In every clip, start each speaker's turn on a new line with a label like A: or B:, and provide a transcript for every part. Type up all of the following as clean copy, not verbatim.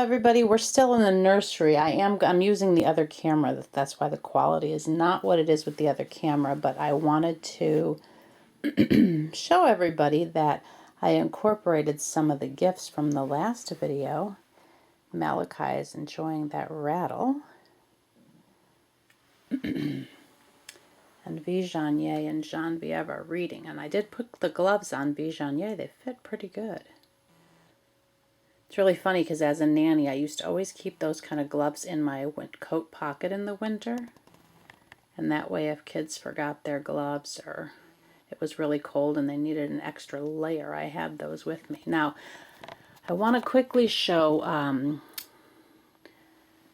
A: everybody, we're still in the nursery. I'm using the other camera. That's why the quality is not what it is with the other camera, but I wanted to show everybody that I incorporated some of the gifts from the last video. Malachi is enjoying that rattle. And Vijagne and Genevieve are reading, and I did put the gloves on Vijagne. They fit pretty good. It's really funny because as a nanny, I used to always keep those kind of gloves in my coat pocket in the winter. And that way, if kids forgot their gloves or it was really cold and they needed an extra layer, I had those with me. Now, I want to quickly show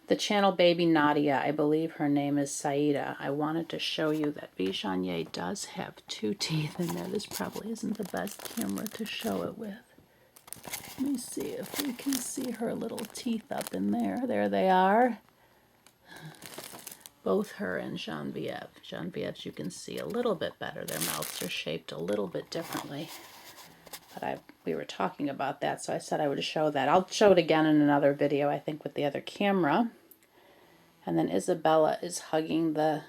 A: the channel baby Nadia. I believe her name is Saida. I wanted to show you that Vijagne does have 2 teeth in there. This probably isn't the best camera to show it with. Let me see if we can see her little teeth up in there. There they are. Both her and Genevieve. Genevieve's you can see a little bit better. Their mouths are shaped a little bit differently. But we were talking about that, so I said I would show that. I'll show it again in another video, I think, with the other camera. And then Isabella is hugging the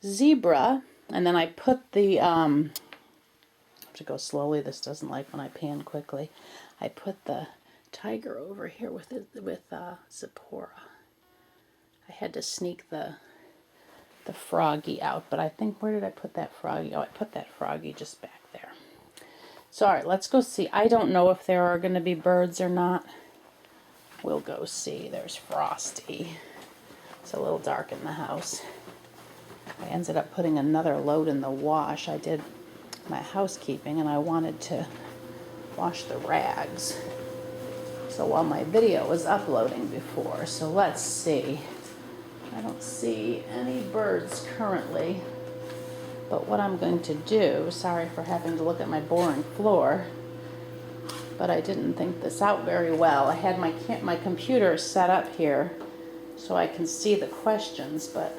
A: zebra. And then I put the... I have to go slowly. This doesn't like when I pan quickly. I put the tiger over here with Zipporah. I had to sneak the froggy out, but I think, where did I put that froggy? Oh, I put that froggy just back there. So, all right, let's go see. I don't know if there are going to be birds or not. We'll go see. There's Frosty. It's a little dark in the house. I ended up putting another load in the wash. I did my housekeeping and I wanted to wash the rags. So while my video was uploading before, so let's see. I don't see any birds currently, but what I'm going to do, sorry for having to look at my boring floor, but I didn't think this out very well. I had my computer set up here so I can see the questions, but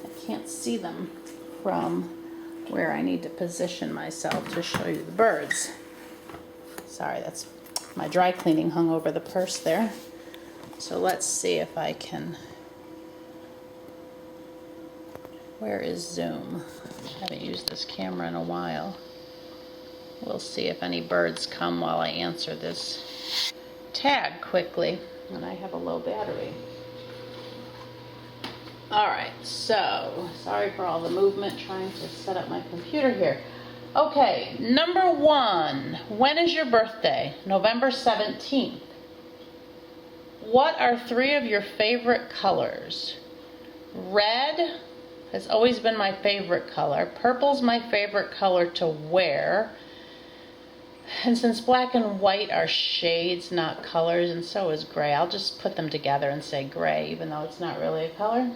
A: I can't see them from where I need to position myself to show you the birds. Sorry, that's my dry cleaning hung over the purse there. So let's see if I can... Where is Zoom? I haven't used this camera in a while. We'll see if any birds come while I answer this tag quickly. And I have a low battery. Alright, so, sorry for all the movement trying to set up my computer here. Okay, number 1. When is your birthday? November 17th. What are 3 of your favorite colors? Red has always been my favorite color. Purple's my favorite color to wear. And since black and white are shades, not colors, and so is gray, I'll just put them together and say gray, even though it's not really a color.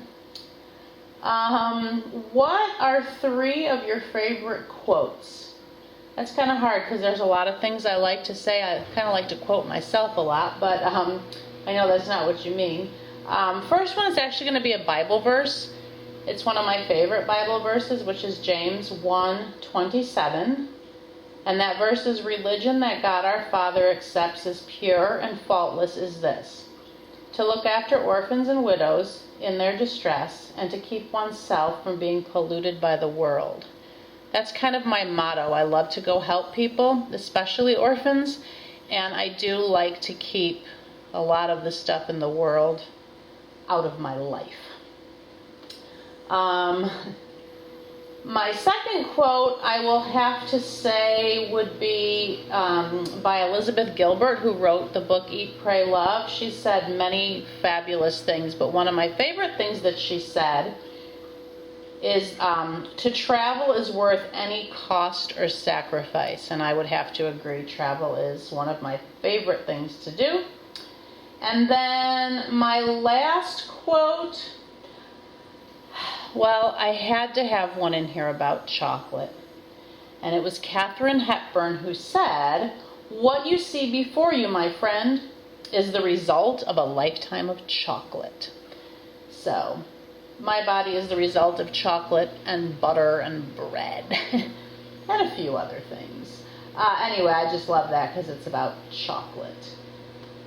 A: What are 3 of your favorite quotes? That's kind of hard because there's a lot of things I like to say. I kind of like to quote myself a lot, but I know that's not what you mean. First one is actually going to be a Bible verse. It's one of my favorite Bible verses, which is James 1:27. And that verse is, religion that God our Father accepts as pure and faultless is this: to look after orphans and widows in their distress, and to keep oneself from being polluted by the world. That's kind of my motto. I love to go help people, especially orphans, and I do like to keep a lot of the stuff in the world out of my life. My second quote, I will have to say, would be by Elizabeth Gilbert, who wrote the book Eat, Pray, Love. She said many fabulous things, but one of my favorite things that she said is to travel is worth any cost or sacrifice. And I would have to agree, travel is one of my favorite things to do. And then my last quote... Well, I had to have one in here about chocolate. And it was Katharine Hepburn who said, "What you see before you, my friend, is the result of a lifetime of chocolate." So, my body is the result of chocolate and butter and bread. And a few other things. Anyway, I just love that because it's about chocolate.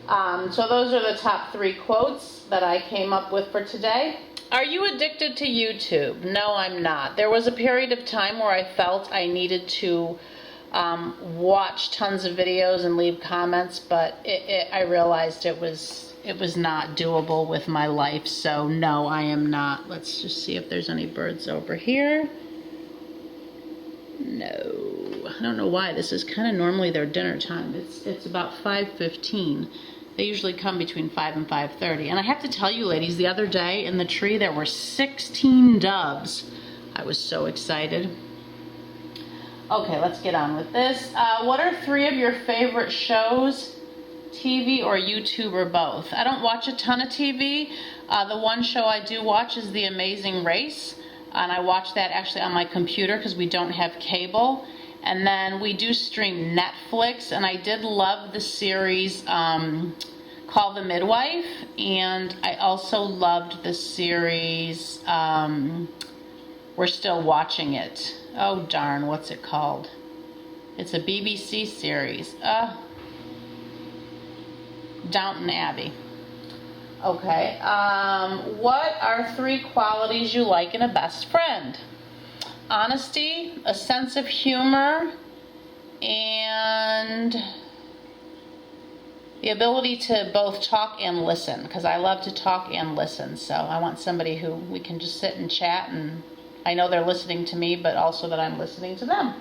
A: So those are the top 3 quotes that I came up with for today. Are you addicted to YouTube? No, I'm not. There was a period of time where I felt I needed to watch tons of videos and leave comments, but I realized it was not doable with my life. So no, I am not. Let's just see if there's any birds over here. No, I don't know why. This is kind of normally their dinner time. It's about 5:15. They usually come between 5 and 5:30. And I have to tell you, ladies, the other day in the tree there were 16 doves. I was so excited. Okay, let's get on with this. What are 3 of your favorite shows, TV or YouTube or both? I don't watch a ton of TV. The one show I do watch is The Amazing Race. And I watch that actually on my computer because we don't have cable. And then we do stream Netflix, and I did love the series called The Midwife, and I also loved the series We're Still Watching It. Oh darn, what's it called? It's a BBC series. Downton Abbey. Okay, what are 3 qualities you like in a best friend? Honesty, a sense of humor, and the ability to both talk and listen, because I love to talk and listen. So I want somebody who we can just sit and chat, and I know they're listening to me, but also that I'm listening to them.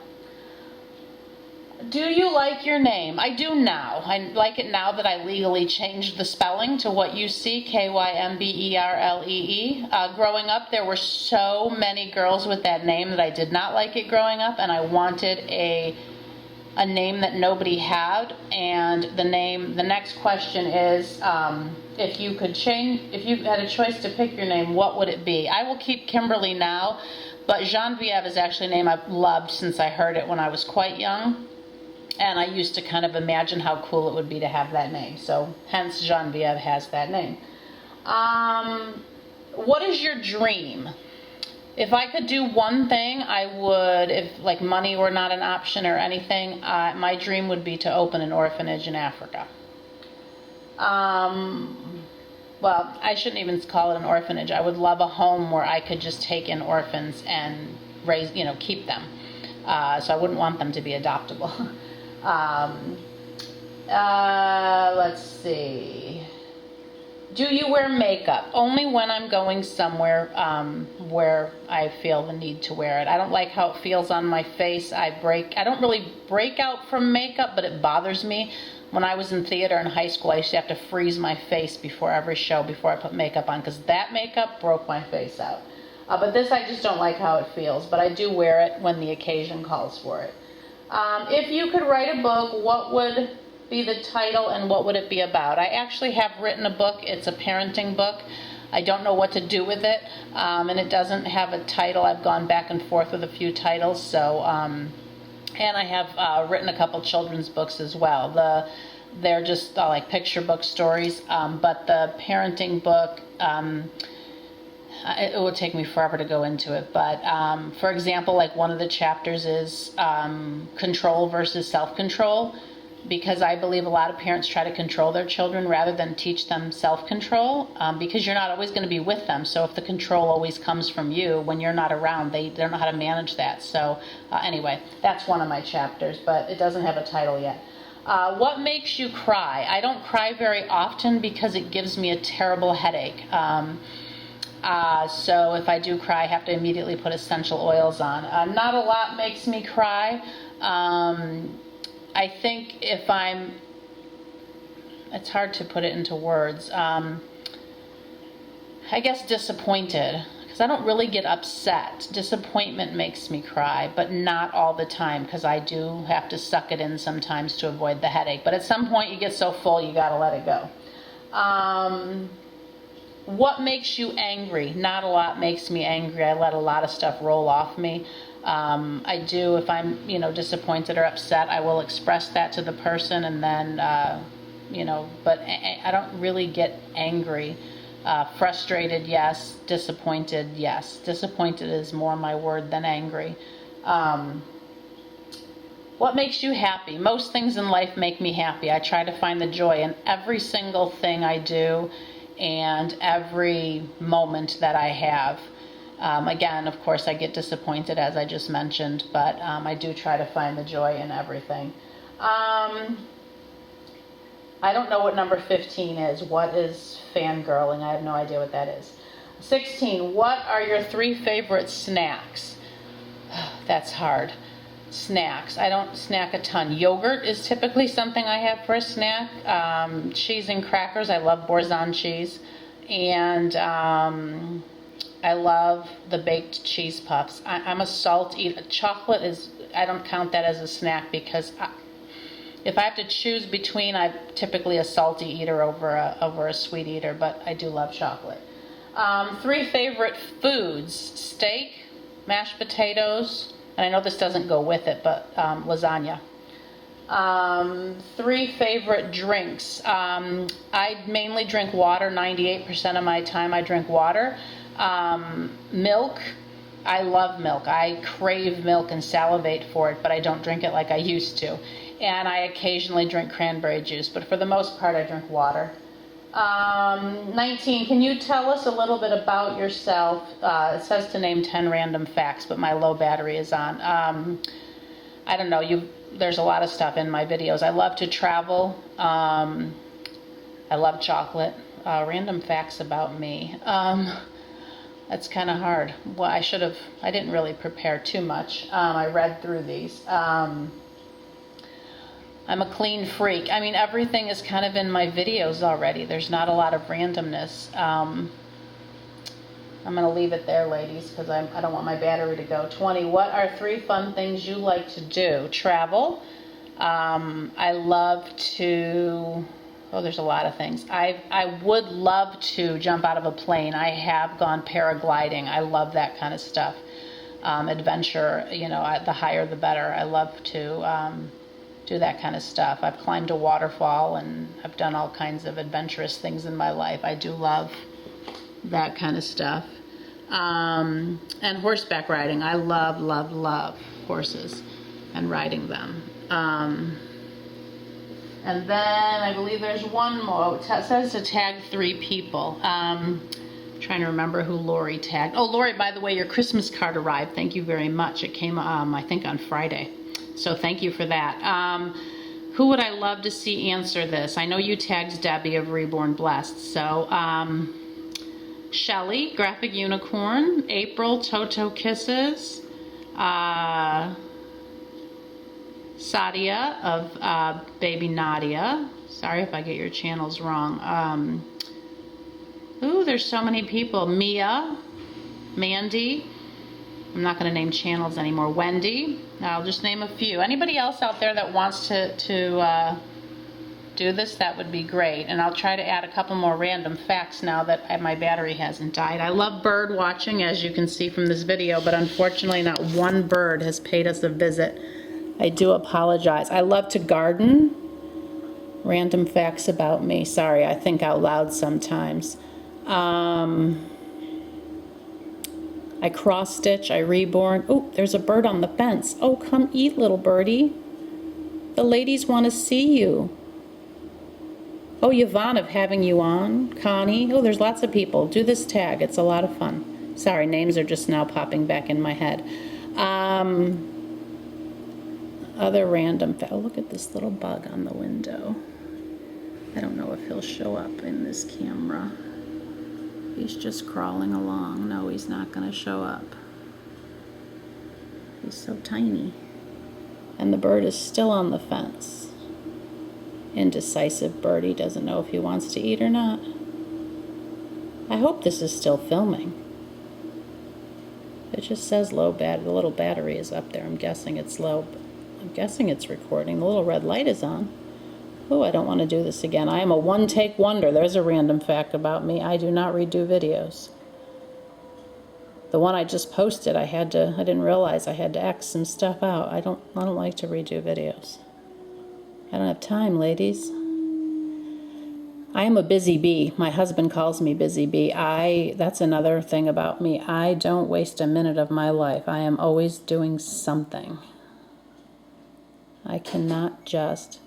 A: Do you like your name? I do now. I like it now that I legally changed the spelling to what you see, Kymberlee. Growing up, there were so many girls with that name that I did not like it growing up, and I wanted a name that nobody had. And the next question is, if you had a choice to pick your name, what would it be? I will keep Kimberly now, but Genevieve is actually a name I've loved since I heard it when I was quite young. And I used to kind of imagine how cool it would be to have that name. So hence Genevieve has that name. What is your dream? If I could do one thing, I would, if like money were not an option or anything, my dream would be to open an orphanage in Africa. Well, I shouldn't even call it an orphanage. I would love a home where I could just take in orphans and raise, keep them. So I wouldn't want them to be adoptable. Let's see. Do you wear makeup? Only when I'm going somewhere where I feel the need to wear it. I don't like how it feels on my face. I don't really break out from makeup, but it bothers me. When I was in theater in high school, I used to have to freeze my face before every show before I put makeup on, because that makeup broke my face out. But this, I just don't like how it feels, but I do wear it when the occasion calls for it. If you could write a book, what would be the title and what would it be about? I actually have written a book. It's a parenting book. I don't know what to do with it, and it doesn't have a title. I've gone back and forth with a few titles, so and I have written a couple children's books as well. They're just like picture book stories, but the parenting book, it would take me forever to go into it, but for example, like one of the chapters is control versus self-control, because I believe a lot of parents try to control their children rather than teach them self-control, because you're not always going to be with them. So if the control always comes from you when you're not around, they don't know how to manage that. So anyway, that's one of my chapters, but it doesn't have a title yet. What makes you cry? I don't cry very often because it gives me a terrible headache. So if I do cry, I have to immediately put essential oils on. Not a lot makes me cry. I think if it's hard to put it into words. I guess disappointed, because I don't really get upset. Disappointment makes me cry, but not all the time, because I do have to suck it in sometimes to avoid the headache. But at some point you get so full you gotta let it go. What makes you angry? Not a lot makes me angry. I let a lot of stuff roll off me. I do, if I'm, disappointed or upset, I will express that to the person, and then, but I don't really get angry. Frustrated, yes. Disappointed, yes. Disappointed is more my word than angry. What makes you happy? Most things in life make me happy. I try to find the joy in every single thing I do and every moment that I have. Again, of course, I get disappointed, as I just mentioned, but I do try to find the joy in everything. I don't know what number 15 is. What is fangirling? I have no idea what that is. 16, what are your 3 favorite snacks? That's hard. Snacks. I don't snack a ton. Yogurt is typically something I have for a snack. Cheese and crackers. I love Boursin cheese. And I love the baked cheese puffs. I'm a salt eater. Chocolate is, I don't count that as a snack because if I have to choose between, I'm typically a salty eater over a sweet eater, but I do love chocolate. 3 favorite foods: steak, mashed potatoes, and I know this doesn't go with it, but lasagna. 3 favorite drinks. I mainly drink water. 98% of my time I drink water. Milk. I love milk. I crave milk and salivate for it, but I don't drink it like I used to. And I occasionally drink cranberry juice, but for the most part I drink water. 19, can you tell us a little bit about yourself? It says to name 10 random facts, but my low battery is on. I don't know, there's a lot of stuff in my videos. I love to travel. I love chocolate. Random facts about me. That's kind of hard. Well, I didn't really prepare too much. I read through these. I'm a clean freak. I mean, everything is kind of in my videos already. There's not a lot of randomness. I'm going to leave it there, ladies, because I don't want my battery to go. 20, what are 3 fun things you like to do? Travel. I love to... Oh, there's a lot of things. I would love to jump out of a plane. I have gone paragliding. I love that kind of stuff. Adventure, you know, the higher the better. I love to do that kind of stuff. I've climbed a waterfall and I've done all kinds of adventurous things in my life. I do love that kind of stuff. And horseback riding. I love, love, love horses and riding them. And then I believe there's one more. It says to tag 3 people. Trying to remember who Lori tagged. Oh, Lori, by the way, your Christmas card arrived. Thank you very much. It came, I think, on Friday. So thank you for that. Who would I love to see answer this? I know you tagged Debbie of Reborn Blessed. So Shelly, Graphic Unicorn. April, Toto Kisses. Sadia of Baby Nadia. Sorry if I get your channels wrong. Ooh, there's so many people. Mia, Mandy. I'm not going to name channels anymore. Wendy. I'll just name a few. Anybody else out there that wants to do this, that would be great. And I'll try to add a couple more random facts now that my battery hasn't died. I love bird watching, as you can see from this video, but unfortunately not one bird has paid us a visit. I do apologize. I love to garden. Random facts about me. Sorry, I think out loud sometimes. I cross stitch, I reborn. Oh, there's a bird on the fence. Oh, come eat, little birdie. The ladies want to see you. Oh, Yvonne of having you on. Connie. Oh, there's lots of people. Do this tag. It's a lot of fun. Sorry, names are just now popping back in my head. Other random oh, look at this little bug on the window. I don't know if he'll show up in this camera. He's just crawling along. No, he's not going to show up. He's so tiny. And the bird is still on the fence. Indecisive birdie, doesn't know if he wants to eat or not. I hope this is still filming. It just says low battery. The little battery is up there. I'm guessing it's low. I'm guessing it's recording. The little red light is on. Oh, I don't want to do this again. I am a one-take wonder. There's a random fact about me. I do not redo videos. The one I just posted, I didn't realize I had to X some stuff out. I don't like to redo videos. I don't have time, ladies. I am a busy bee. My husband calls me busy bee. That's another thing about me. I don't waste a minute of my life. I am always doing something. I cannot just...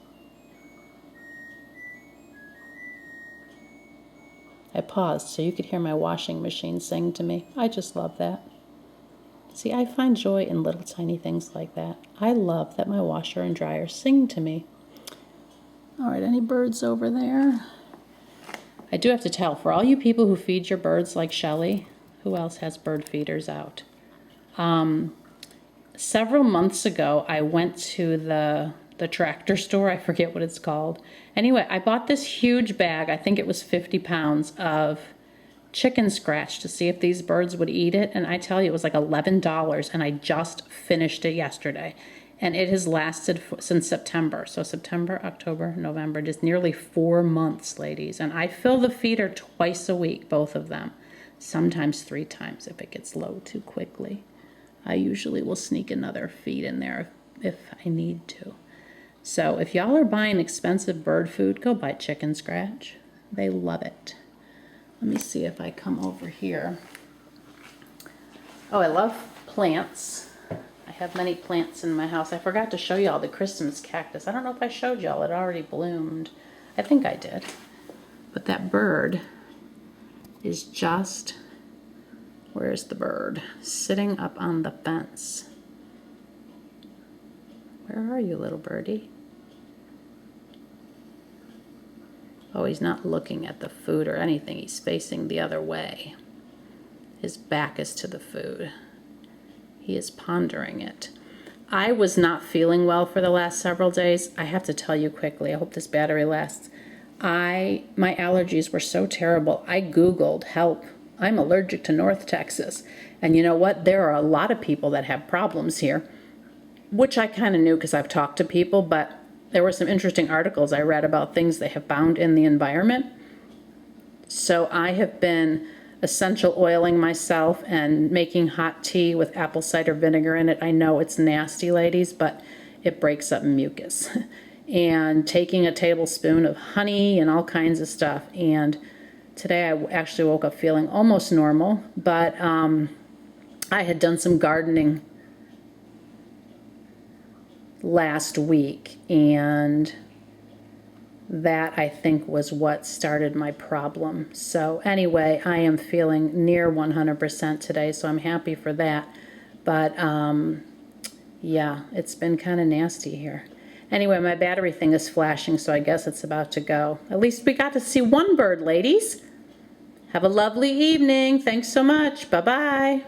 A: I paused so you could hear my washing machine sing to me. I just love that. See, I find joy in little tiny things like that. I love that my washer and dryer sing to me. All right, any birds over there? I do have to tell, for all you people who feed your birds like Shelly, who else has bird feeders out? Several months ago, I went to the tractor store. I forget what it's called. Anyway, I bought this huge bag, I think it was 50 pounds, of chicken scratch to see if these birds would eat it. And I tell you, it was like $11, and I just finished it yesterday. And it has lasted since September. So September, October, November, just nearly 4 months, ladies. And I fill the feeder twice a week, both of them. Sometimes 3 times if it gets low too quickly. I usually will sneak another feed in there if I need to. So if y'all are buying expensive bird food, go buy chicken scratch. They love it. Let me see if I come over here. Oh, I love plants. I have many plants in my house. I forgot to show y'all the Christmas cactus. I don't know if I showed y'all. It already bloomed. I think I did. But that bird is just... Where's the bird? Sitting up on the fence. Where are you, little birdie? Oh, he's not looking at the food or anything. He's facing the other way. His back is to the food. He is pondering it. I was not feeling well for the last several days. I have to tell you quickly. I hope this battery lasts. My allergies were so terrible. I Googled help. I'm allergic to North Texas. And you know what? There are a lot of people that have problems here, which I kind of knew because I've talked to people, but there were some interesting articles I read about things they have found in the environment. So I have been essential oiling myself and making hot tea with apple cider vinegar in it. I know it's nasty, ladies, but it breaks up mucus. And taking a tablespoon of honey and all kinds of stuff. And today I actually woke up feeling almost normal, but I had done some gardening last week, and that I think was what started my problem. So anyway, I am feeling near 100% today, so I'm happy for that. But yeah, it's been kind of nasty here. Anyway, my battery thing is flashing, so I guess it's about to go. At least we got to see one bird, ladies. Have a lovely evening. Thanks so much. Bye-bye.